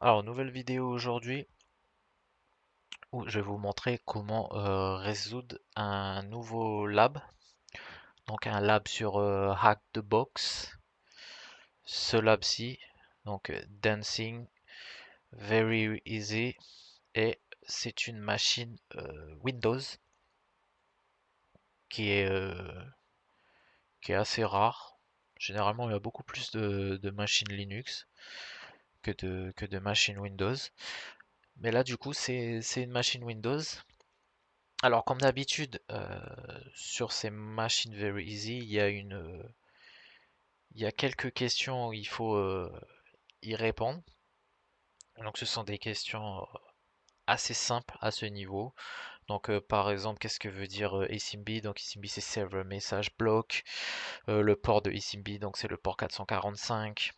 Alors, nouvelle vidéo aujourd'hui où je vais vous montrer comment résoudre un nouveau lab. Donc un lab sur Hack the Box. Ce lab-ci, donc Dancing, Very Easy. Et c'est une machine Windows qui est, euh, qui est assez rare. Généralement, il y a beaucoup plus de machines Linux que de machines Windows. Mais là, du coup, c'est une machine Windows. Alors, comme d'habitude, sur ces machines Very Easy, il y a quelques questions où il faut y répondre. Donc, ce sont des questions assez simples à ce niveau. Donc, par exemple, qu'est-ce que veut dire eSIMB? Donc, eSIMB, c'est Server Message Block. Le port de eSIMB, donc c'est le port 445,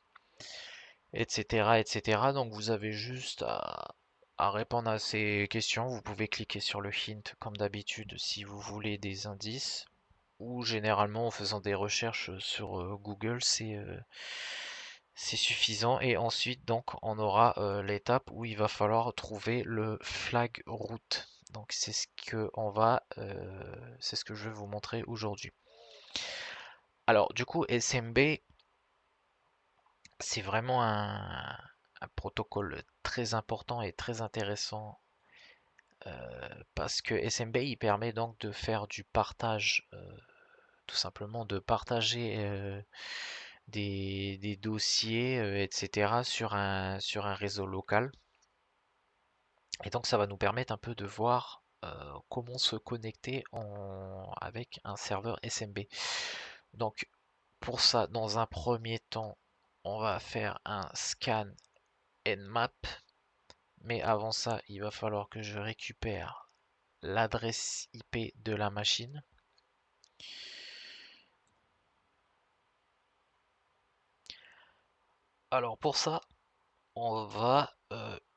etc., etc. Donc, vous avez juste à répondre à ces questions. Vous pouvez cliquer sur le hint comme d'habitude si vous voulez des indices. Ou généralement en faisant des recherches sur Google, c'est suffisant. Et ensuite, donc, on aura l'étape où il va falloir trouver le flag route. Donc, c'est ce que je vais vous montrer aujourd'hui. Alors, du coup, SMB, c'est vraiment un protocole très important et très intéressant parce que SMB, il permet donc de faire du partage, tout simplement de partager des dossiers, etc. sur un réseau local. Et donc ça va nous permettre un peu de voir comment se connecter avec un serveur SMB. Donc pour ça, dans un premier temps, on va faire un scan nmap. Mais avant ça, il va falloir que je récupère l'adresse IP de la machine. Alors pour ça, on va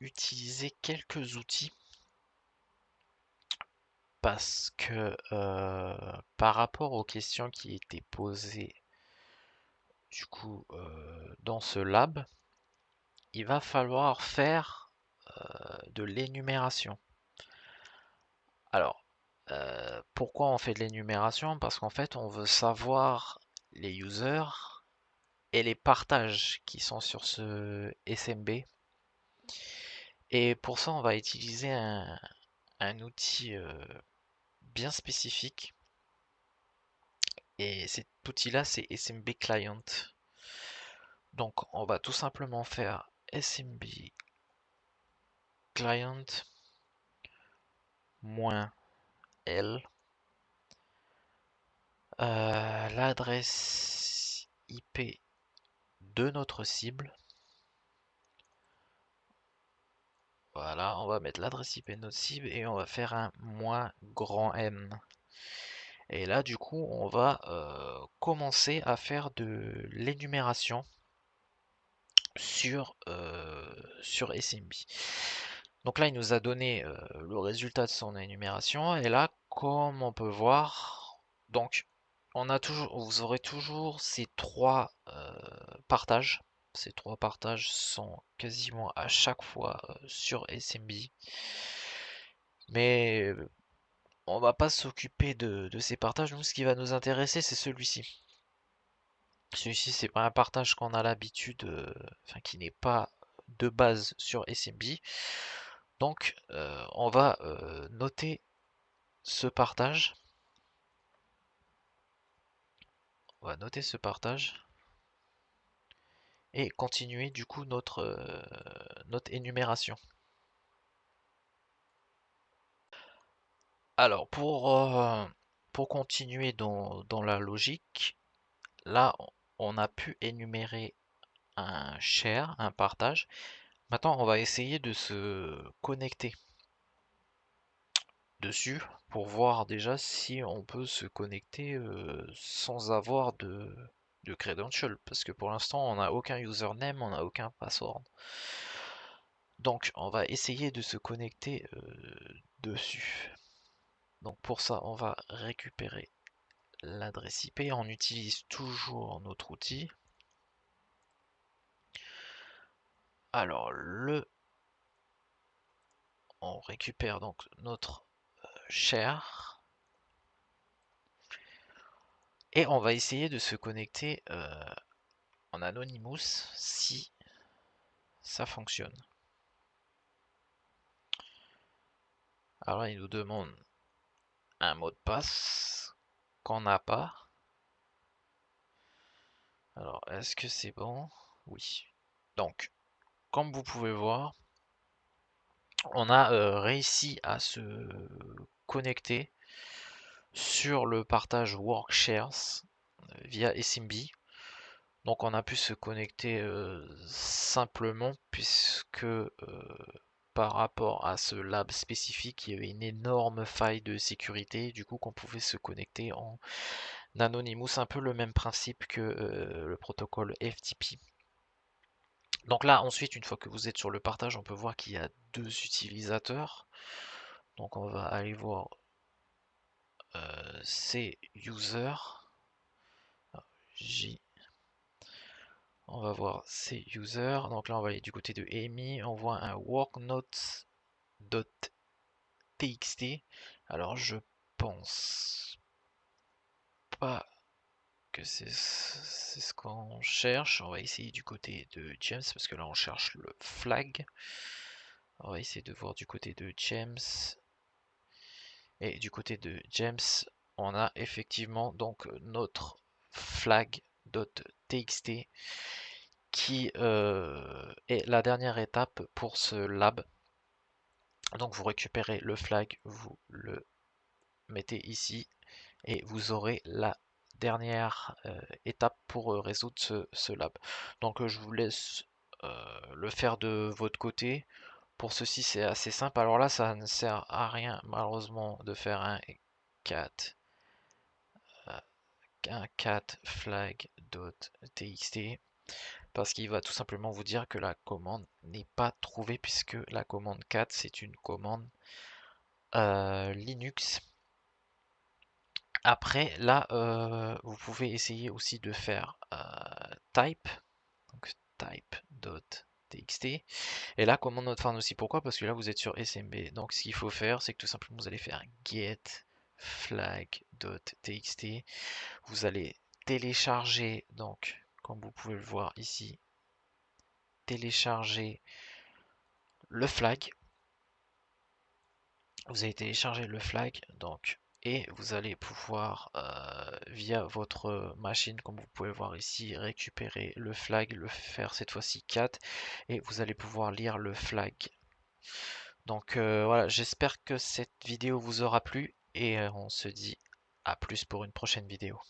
utiliser quelques outils parce que par rapport aux questions qui étaient posées du coup dans ce lab, il va falloir faire de l'énumération. Alors, pourquoi on fait de l'énumération? Parce qu'en fait, on veut savoir les users et les partages qui sont sur ce SMB. Et pour ça, on va utiliser un outil bien spécifique. Et cet outil-là, c'est SMB Client. Donc, on va tout simplement faire SMB Client -L, l'adresse IP de notre cible. Voilà, on va mettre l'adresse IP de notre cible et on va faire un -M. Et là, du coup, on va commencer à faire de l'énumération sur SMB. Donc là, il nous a donné le résultat de son énumération. Et là, comme on peut voir, donc vous aurez toujours ces trois partages. Ces trois partages sont quasiment à chaque fois sur SMB. Mais on va pas s'occuper de ces partages. Nous, ce qui va nous intéresser, c'est celui-ci. Celui-ci, c'est pas un partage qu'on a l'habitude, enfin qui n'est pas de base sur SMB. Donc, on va noter ce partage. On va noter ce partage et continuer du coup notre énumération. Alors, pour continuer dans la logique, là, on a pu énumérer un share, un partage. Maintenant, on va essayer de se connecter dessus pour voir déjà si on peut se connecter sans avoir de credential parce que pour l'instant on n'a aucun username, on n'a aucun password. Donc on va essayer de se connecter dessus. Donc pour ça on va récupérer l'adresse IP, on utilise toujours notre outil. Alors on récupère donc notre share et on va essayer de se connecter en Anonymous si ça fonctionne. Alors il nous demande un mot de passe qu'on n'a pas. Alors est-ce que c'est bon? Oui. Donc, comme vous pouvez voir, on a réussi à se connecter sur le partage Workshares via SMB. Donc on a pu se connecter simplement puisque par rapport à ce lab spécifique, il y avait une énorme faille de sécurité, du coup qu'on pouvait se connecter en Anonymous, un peu le même principe que le protocole FTP. Donc là ensuite, une fois que vous êtes sur le partage, on peut voir qu'il y a deux utilisateurs. Donc on va aller voir ces users. J. On va voir ces users. Donc là on va aller du côté de Amy, on voit un worknotes.txt. Alors je pense pas que c'est ce qu'on cherche. On va essayer du côté de James parce que là on cherche le flag. On va essayer de voir du côté de James. Et du côté de James, on a effectivement donc notre flag.txt qui est la dernière étape pour ce lab. Donc vous récupérez le flag, vous le mettez ici et vous aurez la dernière étape pour résoudre ce lab. Donc je vous laisse le faire de votre côté. Pour ceci c'est assez simple. Alors là ça ne sert à rien malheureusement de faire un cat flag.txt parce qu'il va tout simplement vous dire que la commande n'est pas trouvée puisque la commande cat c'est une commande Linux. Après, là, vous pouvez essayer aussi de faire type, donc type.txt, et là, commande not found aussi. Pourquoi? Parce que là, vous êtes sur SMB. Donc, ce qu'il faut faire, c'est que tout simplement, vous allez faire get flag.txt. Vous allez télécharger, donc, comme vous pouvez le voir ici, télécharger le flag. Vous allez télécharger le flag, donc, et vous allez pouvoir, via votre machine, comme vous pouvez voir ici, récupérer le flag, le faire cette fois-ci 4, et vous allez pouvoir lire le flag. Donc voilà, j'espère que cette vidéo vous aura plu, et on se dit à plus pour une prochaine vidéo.